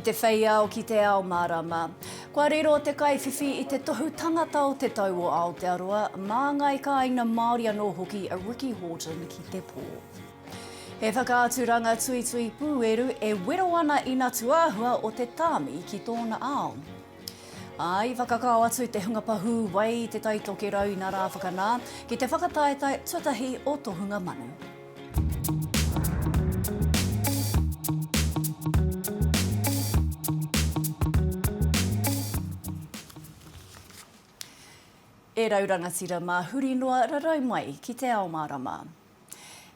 te whei au ki Te Ao Mārama. Kua riro te Kaiwhiwhi i te tohu tangata o te tau o Aotearoa, māngai kāinga Māori anō hoki a Ricky Houghton ki te pō. He whakaaturanga tuitui pūeru e wero ana i ngā tūāhua o te tāmi ki tōna ao. Ai, whakakao atu te hunga pahū whei Te Tai Tokerau i ngā rā whakanā ki te whakataetae tuatahi o Tohunga Manu. E raurangatira mā huri noa rarau mai ki Te Ao Mārama.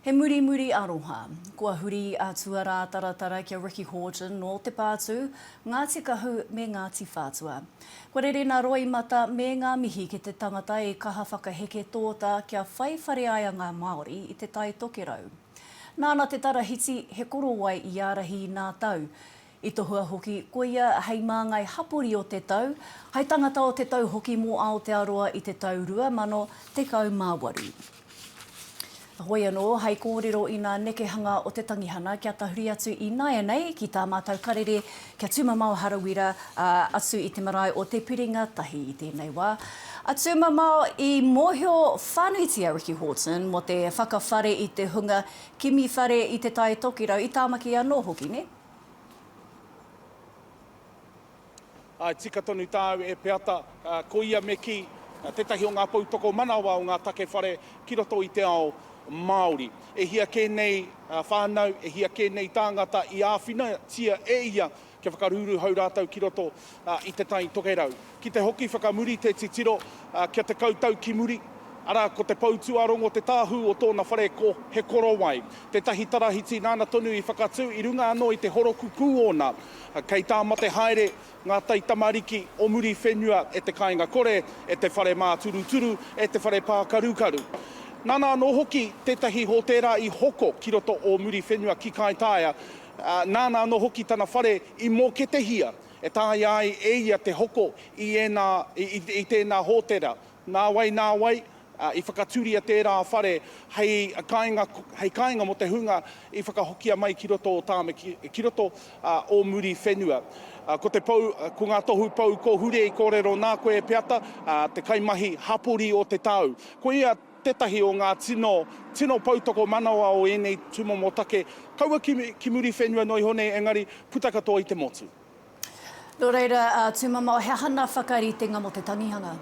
He muri aroha, kua huri a tuara taratara kia Ricky Houghton no te pātū, Ngāti kahu me Ngāti whātua. Kua rere nā roi mata me ngā mihi ki te tangata e kaha whakaheke tōta kia whai whareaia ngā Māori i Te Tai Tokerau. Nāna te tarahiti he koro wai i arahi nā tau. I tohua hoki, ko ia hei māngai hapori o te tau, hei tangata o te tau hoki mō Aotearoa i te tau rua mano te kau māwaru. Hoi anō, hei kōrero i ngā nekehanga o te tangihana kia tahuri atu i nāia nei ki tā mātou karere kia tūmamau harawira atu i te marae o te piringa tahi i tēnei wā. A tūmamau i mōhio whānuitia Ricky Houghton mo te whakawhare i te hunga kimi whare i te Tai Tokerau i tāmaki anō hoki, ne? Tika tonu tāu e peata ko ia me ki tetahi o ngā pautoko manawa o ngā take whare ki roto i te ao Māori. E hia kēnei whānau, e hia kēnei tāngata i āwhina tia e ia kia whakaruru hau rātau ki roto i te Tai Tokerau. Ki te hoki whakamuri te titiro kia te kautau ki muri. Ara, ko te pautuarongo te tāhu o tōna whare ko he korowai. Te tahi tarahiti nāna tonu i whakatū i runga anō i te horoku kūona. Kei tā mate haere ngā tai tamariki o muri whenua e te kāinga kore, e te whare mā turuturu, e te whare pā karukaru. Nāna anō hoki tētahi ho tērā i hoko ki roto o muri whenua ki Kaitaia. Nāna anō hoki tana whare i mō ke te hia. E tāi ai e ia te hoko i tēnā hōtera. Nā wai, i whakaturia tērā whare hei kāinga mo te hunga i whakahokia mai ki roto o tāme, ki roto o muri whenua. Ko ngā tohu pau ko hure i kōrero nā koe e peata, te kaimahi hapori o te tau. Ko ia tetahi o ngā tino pautoko manawa o enei tumomotake, kaua ki muri whenua noi hone engari putakatoa i te motu. Nō reira, tūmamau, he hana whakaritenga mo te tangihanga?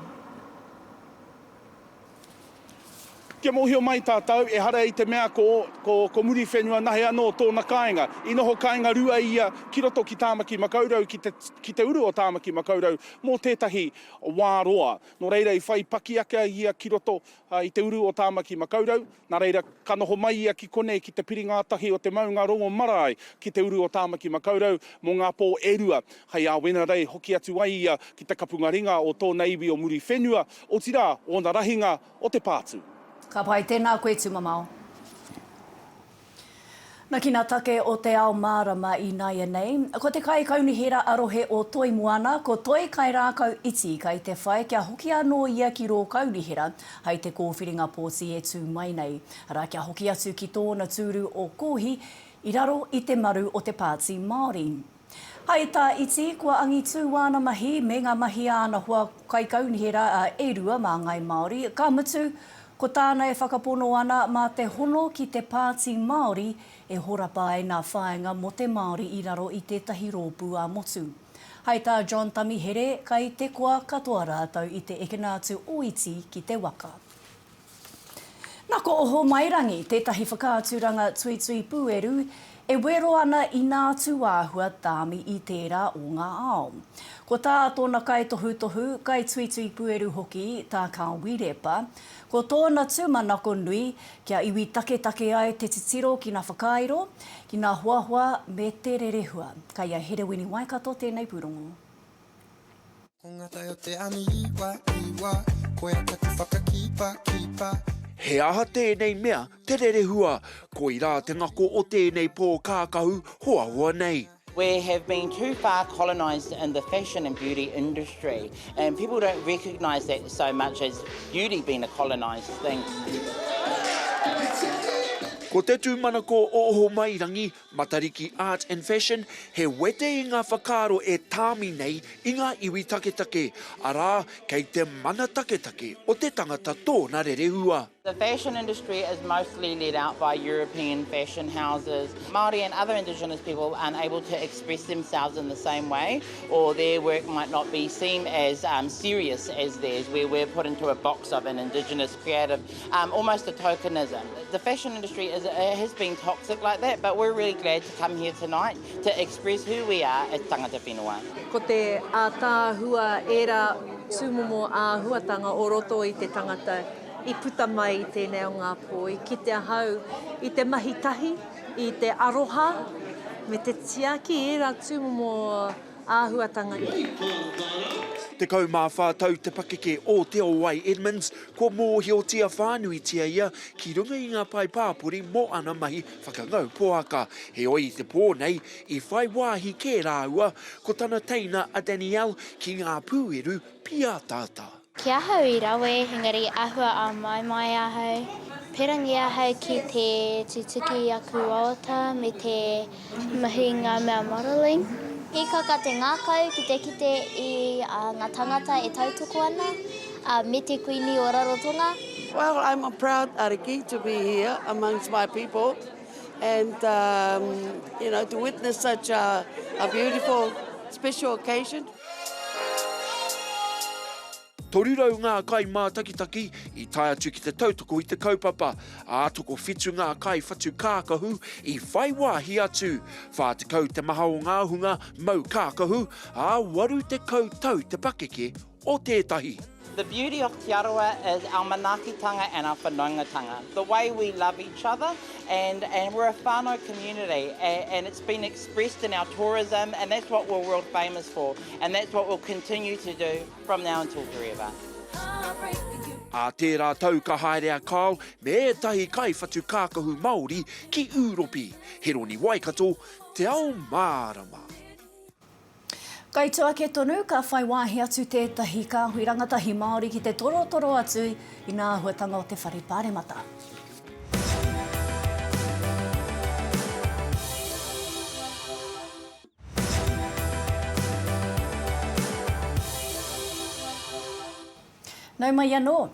Kia mōhio mai tātou, e hara i te mea ko muri whenua nahe anō tōna kāinga. I noho kāinga rua ia ki roto ki tāmaki makaurau, ki te uru o tāmaki makaurau, mō tētahi wā roa. Nō reira i whai pakiaka ia ki roto i te uru o tāmaki makaurau. Nā reira ka noho mai ia ki kone ki te piringātahi o te maunga rongo marae ki te uru o tāmaki makaurau mō ngā pō erua. Hei a wena rei hoki atu ai ia ki te kapungaringa o tōna iwi o muri whenua, o tira o na rahinga o te pātu. Ka pai tēnā koe tūmamau. Nā ki ngā take o Te Ao Mārama i nāia nei, ko te kai kaunihera arohe o toi moana, ko toi kai rākau iti kai te whai kia hoki anō ia ki rō kaunihera, hei te kōwhiringa pōti e tū mai nei. Ara kia hoki atu ki tōna tūru o kōhi, i raro i te maru o te pāti Māori. Hei tā iti, kua angi tū wāna mahi, me ngā mahi āna hua kai kaunihera e rua māngai Māori, ka mutu, ko tāna e whakapono ana mā te hono ki te pāti Māori e horapa ai ngā whāinga mo te Māori i raro i tētahi rōpū a motu. Hei tā John Tami here kai te kua katoa rātau i te ekenātu o iti ki te waka. Nā ko oho mairangi, tētahi whakaaturanga tuitui pūeru, e wero ana i ngā tūāhua tāmi i tērā o ngā ao. Ko tā tōna kai tohu, kai tuitui pūeru hoki, tā Kaiwhiwhi, ko tōna tūmanako nui kia iwi take ai te titiro ki ngā whakairo, ki ngā huahua me te rerehua. Kai a Herewini Waikato tēnei pūrongo. He aha tēnei mea, te rerehua, ko I rā te ngako o tēnei pō kākahu hoahua nei. We have been too far colonised in the fashion and beauty industry, and people don't recognise that so much as beauty being a colonised thing. Ko Ko te tūmana ko oho mai rangi, Matariki Art and Fashion, he wete I ngā whakaaro e tāmi nei I ngā iwi taketake, arā kei te mana taketake o te tangata tōna rerehua. The fashion industry is mostly led out by European fashion houses. Māori and other Indigenous people aren't able to express themselves in the same way, or their work might not be seen as serious as theirs, where we're put into a box of an Indigenous creative, almost a tokenism. The fashion industry has been toxic like that, but we're really glad to come here tonight to express who we are as tangata whenua. Ko te ātāhua era tūmomo āhuatanga o roto I te tangata I puta mai I tēnei o ngā pōi, ki te ahau I te mahitahi, I te aroha, me te tiaki era tūmomo āhuatanga. Te kaumāwhātau te pakeke o Te Ao Edmonds, ko mōhiotia whānui tia ia ki runga I ngā pai pāpuri mō ana mahi whakangau poaka. He oi te pō nei I whai wāhi kē rāua ko tana teina a Danielle ki ngā pūeru pia tātā. Kia ahau I rawe, hengari ahua a mai ahau. Perangi ahau ki te tutuki aku ota me te mahinga mea modelling. Hika ka te ngākau ki te kite I ngā tangata e tautoko ana, me te kuini o Rarotonga. Well, I'm proud, Ariki, to be here amongst my people and, to witness such a beautiful, special occasion. Torirau ngā kai mātakitaki I tae atu ki te tautoko I te kaupapa, ātoko whitu ngā kai whatu kākahu I whai wāhi atu. Whā te kau te maha o ngā hunga mau kākahu, waru te koutou te pakeke o tētahi. The beauty of Te Aroa is our manaakitanga and our whanaungatanga. The way we love each other and we're a whānau community and it's been expressed in our tourism and that's what we're world famous for and that's what we'll continue to do from now until forever. A tērā tau ka haere a Kyle me ētahi kai whatu kākahu Māori ki Ūropi. He roni Waikato, Te Ao Mārama. Kai tuake tonu ka whai wāhi atu tētahi kāhui rangatahi Māori ki te torotoro atu I ngā huatanga o te whare pāremata. Nau mai anō.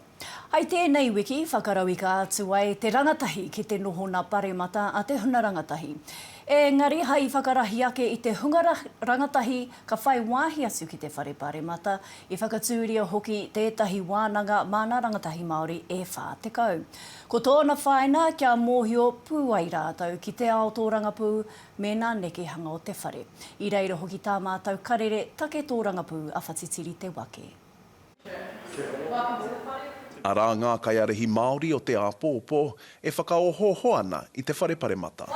Ai tēnei wiki, whakarauika atu ai te rangatahi ki te nohona paremata a te huna rangatahi. Engari hai whakarahi ake I te hunga rangatahi ka whai wāhi atu ki te whare paremata I whakatūria hoki tētahi wānanga mana rangatahi Māori e whātekau. Ko tōna whaina kia mōhio pū ai rātau ki te ao tōranga pū me nā neke hanga o te whare. I reira hoki tā mātau karere take tōranga pū a whatitiri te wake. Arā ngā kaiarehi Māori o te āpōpō e whakaohoho ana I te whare paremata.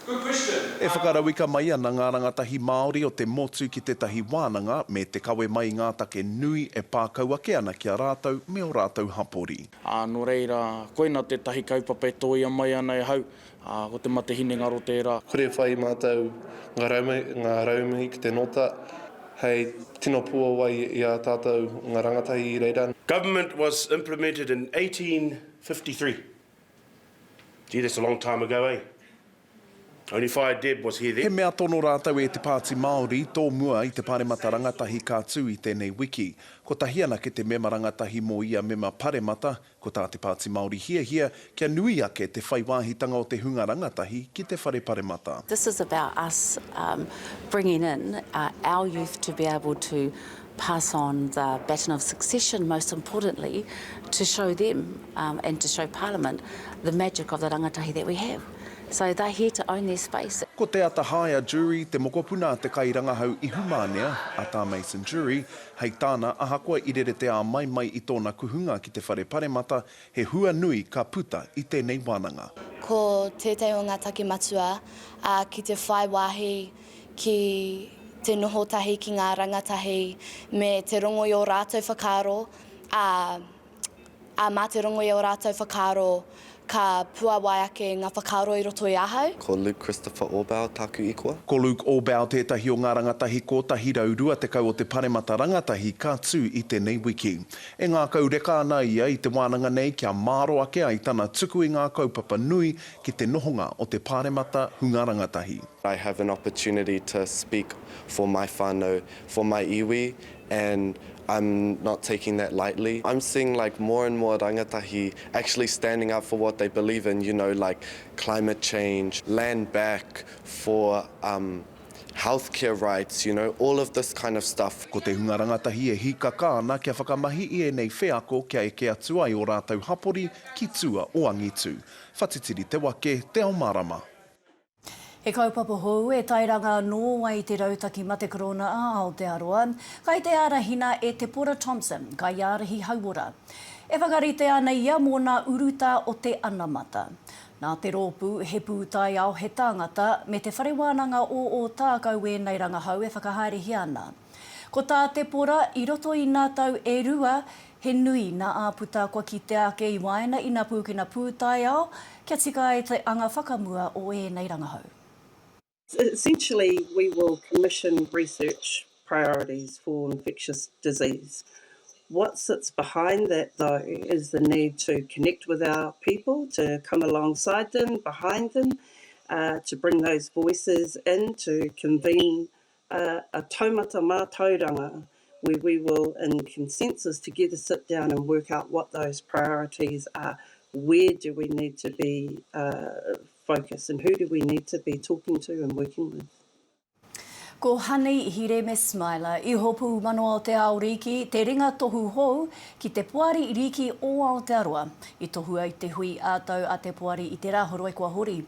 Good question. E whakarauika mai ana ngā rangatahi Māori o te motu ki tētahi wānanga me te kawe mai ngā take nui e pākau ake ana ki a rātau me o rātau hapori. Nō reira, koina tētahi kaupapa e tōia mai ana e hau, ko te matehine ngaro tērā. Kore whai mātou ngā raumi ki te nota, hei tino pua wai I a tātou ngā rangatahi I reira. Government was implemented in 1853. Gee, that's a long time ago, eh? Only Fire Deb was here then. He mea tono rātau e te Pāti Māori tō mua I te paremata rangatahi kātū I tēnei wiki. Ko tahi ana ke te mema rangatahi mō ia mema paremata, ko tā te Pāti Māori hia kia nui ake te whaiwāhitanga o te hunga rangatahi ki te whare paremata. This is about us bringing in our youth to be able to pass on the baton of succession, most importantly, to show them and to show Parliament the magic of the rangatahi that we have. So they're here to own their space. Ko te atahaya jury, te mokopuna te kairangahau I Humānea, a tā Mason jury, hei tāna ahakoa I rere te a mai I tōna kuhunga ki te whare paremata, he hua nui ka puta I tēnei wānanga. Ko tētai o ngā take matua, ki te whai wāhi, ki te nohotahi ki ngā rangatahi, me te rongo I o rātou whakaaro, mā te rongo i o rātou whakaaro ka puawai ake ngā whakaaro i roto i ahau. Ko Luke Christopher Orbau, tāku ikua. Ko Luke Orbau tētahi o ngā rangatahi kōtahi raurua te kau o te paremata rangatahi ka tū i tēnei wiki. E ngā kau reka ana ia i te wānanga nei kia māro ake ai tana tuku i ngā kaupapa nui ki te nohonga o te paremata hunga rangatahi. I have an opportunity to speak for my whānau, for my iwi, and I'm not taking that lightly. I'm seeing like more and more rangatahi actually standing up for what they believe in, you know, like climate change, land back, for healthcare rights, you know, all of this kind of stuff. Ko te hunga rangatahi e hikaka ana kia whakamahi i e nei wheako kia e ke atua i o rātou hapori ki tua o angitu. Whatitiri te wake, Te Ao Mārama. He kaupapa hou e tairanga noa i te rautaki ma te korona a Aotearoa, kai te arahina e te Pora Thompson, kai Ricky Houghton. E whakarite ana ia mō nā uruta o te anamata. Nā te rōpū, he pūtai ao he Tangata, me te wharewānanga o tākau e nei rangahau e whakahaerehi ana. Ko tā te pora, i roto i nā tau e rua, he nui nā āputa kua ki te ake i waina i nā pūkina pūtai ao, kia tika e te anga whakamua o e nei rangahau. Essentially, we will commission research priorities for infectious disease. What sits behind that, though, is the need to connect with our people, to come alongside them, behind them, to bring those voices in, to convene a taumata mātauranga, where we will, in consensus, together sit down and work out what those priorities are. Where do we need to be focused, and who do we need to be talking to and working with? Ko Hani Hireme Smaila, I hopu mano o te ao Riki, te ringa tohu hou ki te puari Riki o Aotearoa. I tohu ai te hui ātau a te puari i te rāhoroi kua hori.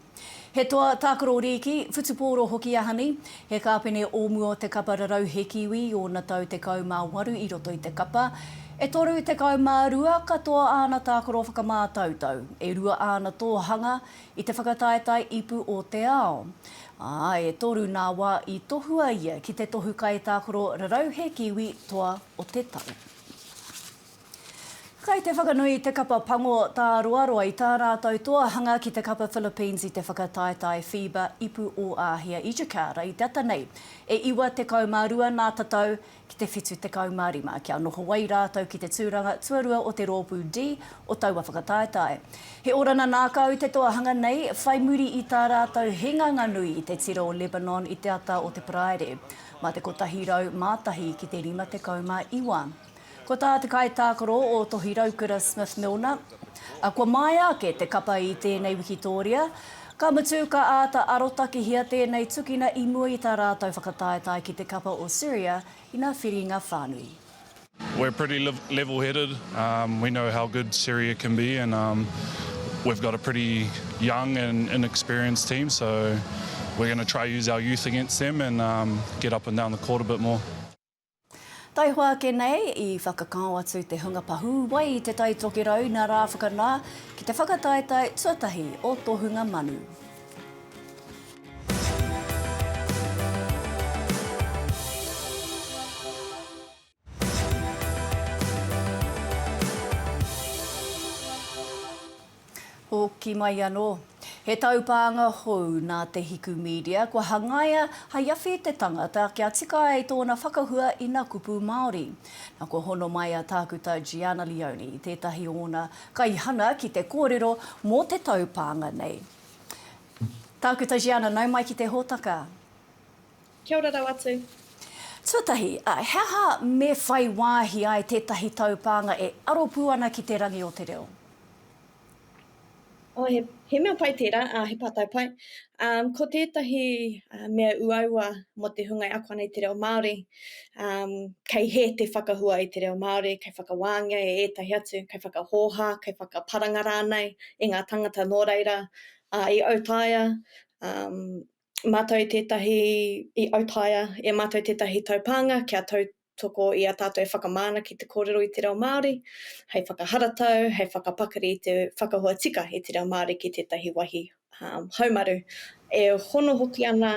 He toa tākaro Riki, whutupōro hoki a Hani, he kāpene ōmu o te kapa rarau he kiwi o na tau te kau mā waru I roto I te kapa. E toru te kau mā rua katoa āna tākaro whakamātautau. E rua āna tōhanga I te whakataetae ipu o te ao. E toru nā wā I tohua ia ki te tohu kai tākaro rarau he kiwi toa o te tau. Kai te whakanui te kapa pango tā roaroa I tā rātou tōhanga ki te kapa Philippines I te whakataetae FIBA ipu o āhia I Jakarta I tata nei. E iwa te kaumārua nā tatau ki te whitu te kaumārima. Kia noho wai rātou ki te tuarua o te rōpū D o taua whakataetae. He orana nā kau te tōhanga nei, whai muri I tā rātou henganga nui I te tira o Lebanon I te ata o te Praere. Mā te kotahi rau mātahi ki te 51. Ko tā te kai tākaro o tohi raukura Smith Milner. Kua mai ake te kapa I tēnei Wikitoria. Ka mutu ka āta arotaki hia tēnei tukina I mua I tā rātou whakataetae ki te kapa o Syria I ngā whiringa whānui. We're pretty level-headed. We know how good Syria can be, and we've got a pretty young and inexperienced team, so we're going to try use our youth against them and get up and down the court a bit more. Tai hoa ke nei I whakakao atu te hunga pahū wai I te Tai Tokerau nā rā whakanā ki te whakataetae tuatahi o Tohunga Manu. Hoki mai anō. He taupānga hou nā te hiku media, kua hangaia hai awhi te tangata kia tika ai tōna whakahua I ngā kupu Māori. Nā kua hono mai a tākuta Gianna Leone, tētahi ona kaihana ki te kōrero mō te taupānga nei. Tākuta Gianna, nau mai ki te hōtaka. Kia ora rau atu. Tuatahi, hea me whai wāhi ai tētahi taupānga e aropu ana ki te rangi o te reo? He mea pai tērā, he pātai pai. Ko tētahi mea uaua mo te hunga I akwana I te reo Māori, kei he te whakahua I te reo Māori, kei whakawāngia e ētahi atu, kei whakahōha, kei whakaparanga rānei I ngā tangata nō reira, I Aotearoa, mātou tētahi I Aotearoa, e mātou tētahi taupānga, kia tautoko I a tātou e whakamāna ki te kōrero I te reo Māori, hei whakaharatau, hei whakapakari I te whakahua tika I te reo Māori ki tētahi wahi haumaru. E hono hoki ana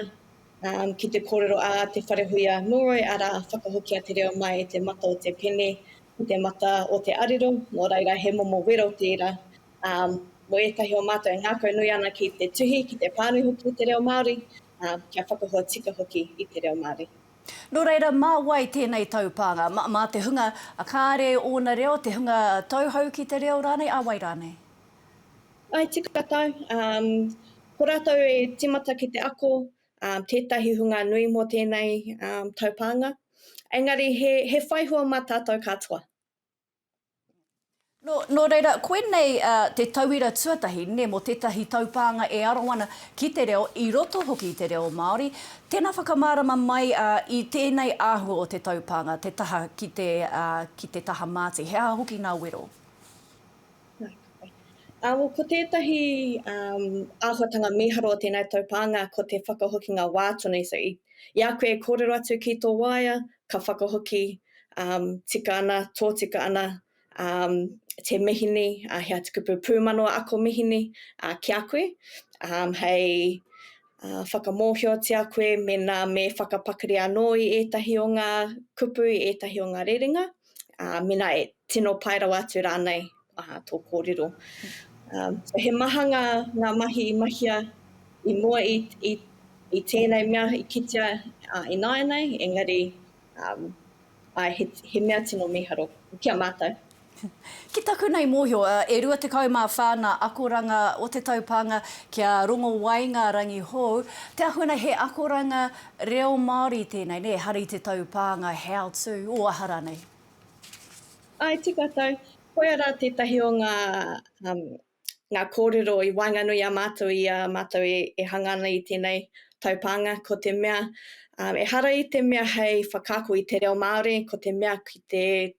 ki te kōrero a te wharehuia nōroi, ara whakahokia te reo mai te mata o te pene, i te mata o te ariro, mō reira he momo wero tērā. Mo etahi o mātou e ngākau nui ana ki te tuhi, ki te pānui hoki i te reo Māori, kia whakahua tika hoki i te reo Māori. Nō reira, mā wai tēnei taupānga, mā te hunga a kāre ōna reo, te hunga tauhau ki te reo rānei, a wai rānei? Ai, tika tau. Ko rātou e timata ki te ako, tētahi hunga nui mō tēnei taupānga. Engari, he whaihua mā tātou katoa. Nō reira, koe nei te tauira tuatahi, ne mo tētahi taupānga e arowana ki te reo, i roto hoki i te reo Māori. Tēnā whakamārama mai i tēnei āhua o te taupānga, te taha ki te taha māti. Hea hoki nā wero? Ko tētahi āhuatanga miharo o tēnei taupānga, ko te whakahoki ngā wātone. So, i a koe kōrero atu ki tō waia, ka whakahoki tika ana, tō tika ana, te mihini, hea tukupu pūmanoa ako mihini ki a koe. Hei whakamōhio te a koe me whakapakari anō i ētahi o ngā kupu, i ētahi o ngā rerenga. Mena e tino pairau atu rānei tō kōrero. So he maha ngā mahi i mahia i mua i tēnei mea i kitea i nāia nei, engari he mea tino miharo. Kia mātou. Ki taku nei mōhio, e rua te kau mā whāna akoranga o te taupānga kia rongo wai ngā rangi hou. Te ahuna he akoranga reo Māori tēnei, ne, hari te taupānga how to, o ahara nei? Ai, tika tau. Koe ara tētahi o ngā kōrero i wainganui a mātou i a mātou e hangana i tēnei taupānga, ko te mea, e hara i te mea hei whakako i te reo Māori, ko te mea ki te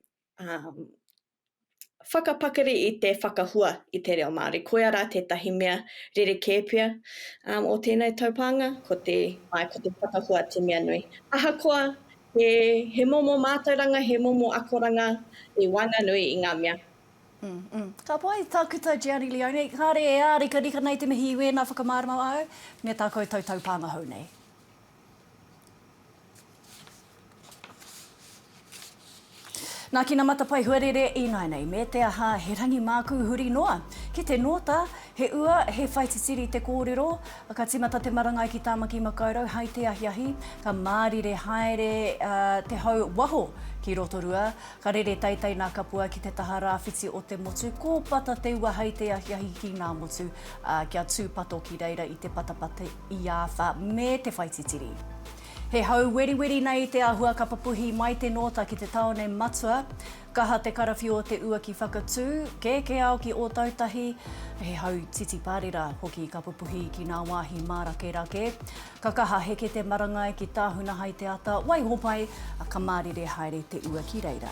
whakapakari i te whakahua i te reo Māori. Koe ara tētahi mea rere kēpia o tēnei taupānga, ko te whakahua te mea nui. Ahakoa, he momo mātauranga, he momo akoranga i wainganui i ngā mea. Ka pai, tākuta Gianni Leone, kāre e ā, rika nei te mihi iwe nā whakamārama au, me tā koutou taupānga hou nei. Nā kina matapai huarere i nei, me te aha he rangi māku huri noa. Ki te nota, he ua, he whaititiri te kōrero, ka timata te marangai ki tāmaki makaurau, hai te ahiahi, ka mārire haere te hau waho ki rotorua, ka rere taitai nā kapua ki te taha rāwhiti o te motu, ko pata te ua hai te ahiahi ki nā motu, kia tūpato ki reira i te patapata i āwha me te whaititiri. He hau weri nei te āhua ka papuhi mai te nota ki te taone matua, kaha te karawhi o te ua ki whakatū, ke ao ki o tautahi, he hau titi pārira hoki ka papuhi ki ngā wāhi mārake, ka kaha heke te marangai ki tāhuna hai te ata, wai hopai ka mārire haere te ua ki reira.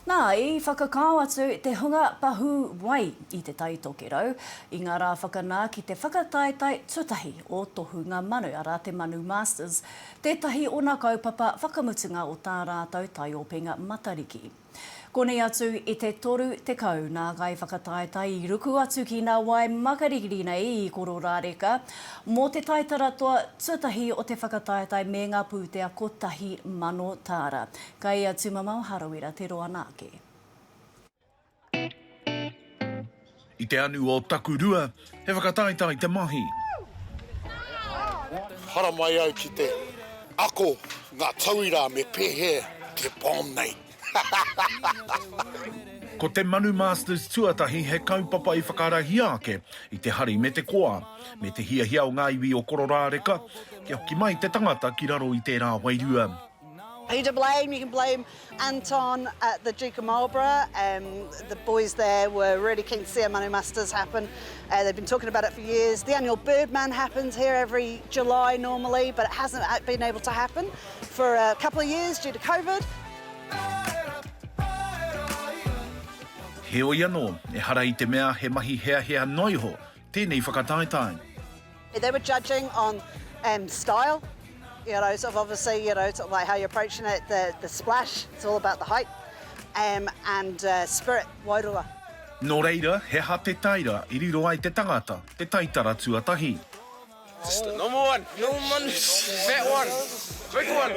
Nā, i whakakao atu te hunga pahū wai i te Tai Tokerau, i ngā rā whakanā ki te whakataetae tuatahi o Tohunga Manu, ara te Manu Masters, tētahi o nā kaupapa whakamutunga o tā rātou tai openga matariki. Konei atu i te toru te kau nā gai whakataetae i ruku atu ki nā wai makariri nei i koro rāreka, mō te taitara toa tuatahi o te whakataetae me ngā pūtea kotahi mano tāra. Kai atu mamau harawira te roa nāke. I te anu o takurua, he whakataetae te mahi. Hara mai au ki te ako ngā tauira me pehe te pom nei. Ko te Manu Masters tuatahi he kaupapa i whakarahi ake i te hari me te koa, me te hiahia o ngā iwi o kororāreka, kia hoki mai te tangata ki raro i tērā wairua. Who to blame? You can blame Anton at the Duke of Marlborough. The boys there were really keen to see a Manu Masters happen. They've been talking about it for years. The annual Birdman happens here every July normally, but it hasn't been able to happen for a couple of years due to COVID. He o iano, e hara i te mea he mahi hea noiho, tēnei whakataetae. They were judging on style, you know, sort of obviously, you know, sort of like how you're approaching it, the splash, it's all about the height, and spirit, wairua. Nō reira, he ha te taira, i riro ai te tangata, te taitara tuatahi. Just the number one, fat one, big one.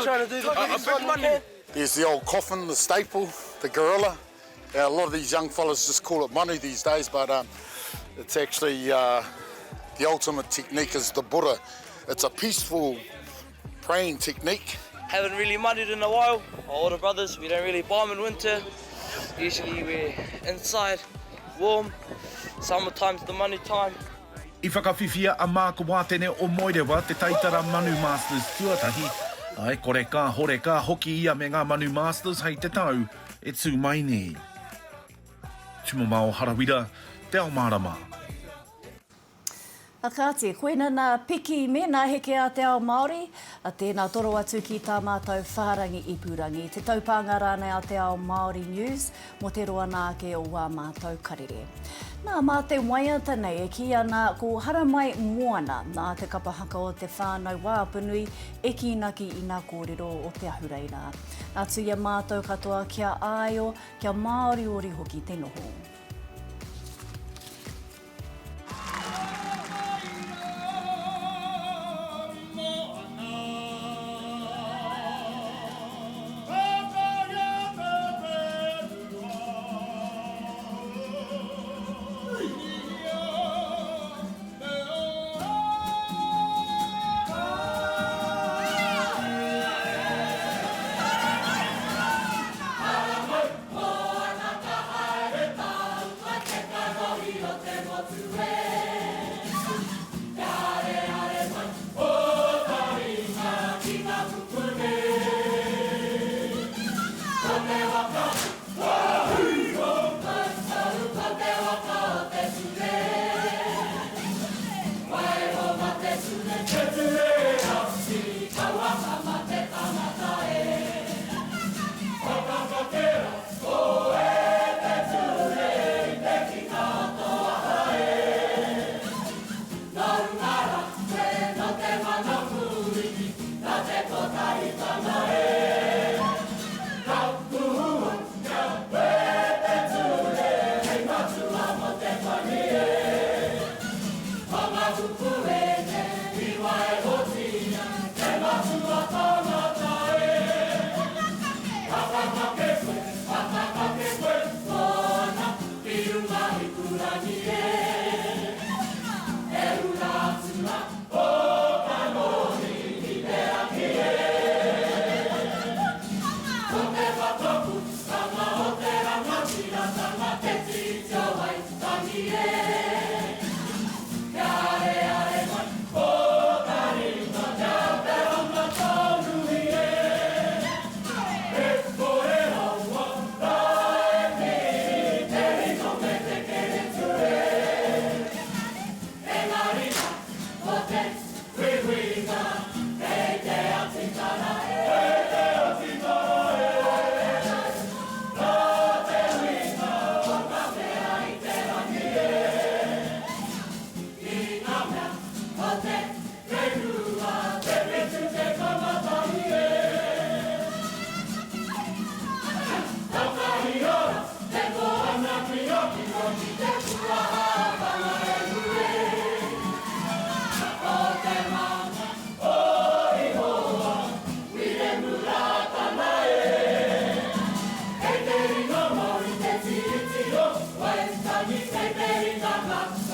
Trying to do the biggest one. There's the old coffin, the staple, the gorilla. A lot of these young fellas just call it manu these days, but it's actually the ultimate technique is the Buddha. It's a peaceful praying technique. Haven't really manued in a while. Our older brothers, we don't really bomb in winter. Usually we're inside, warm. Summertime's the manu time. I whakawhiwhia a māka wātene o Moirewa te Taitara Manu Masters tuatahi. Ai kore ka hore ka hoki ia me ngā Manu Masters hei te tau e tū mai nei. Tumo mao harawira, Te Ao Mārama. Akāti, koina nā piki me nā heke a Te Ao Māori, a tēnā toro atu ki tā mātou whārangi ipurangi. Te taupanga rānei a Te Ao Māori News, mo te roa nāke o wā mātou karere. Nā mā te waiata nei e ki ana ko haramai moana nā te kapahaka o te whānau wāpunui e ki naki i nā kōrero o te ahureira. Nā tuia mātou katoa kia āio, kia Māori ori hoki te noho.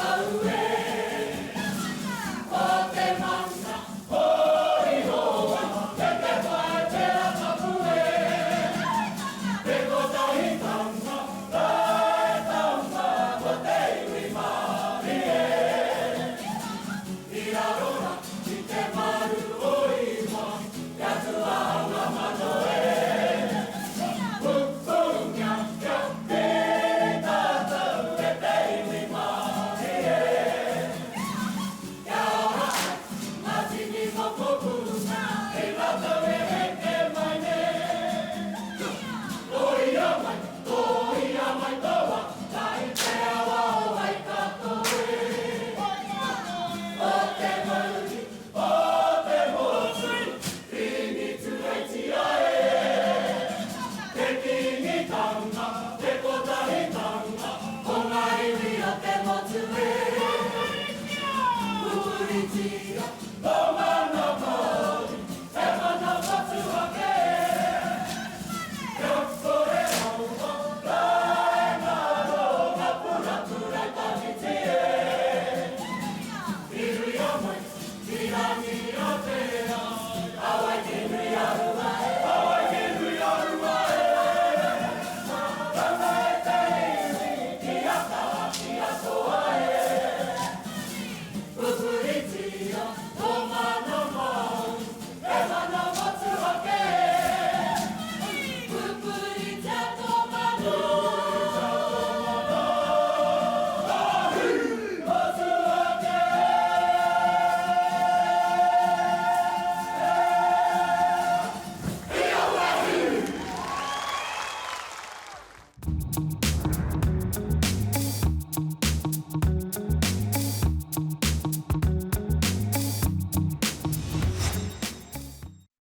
Away.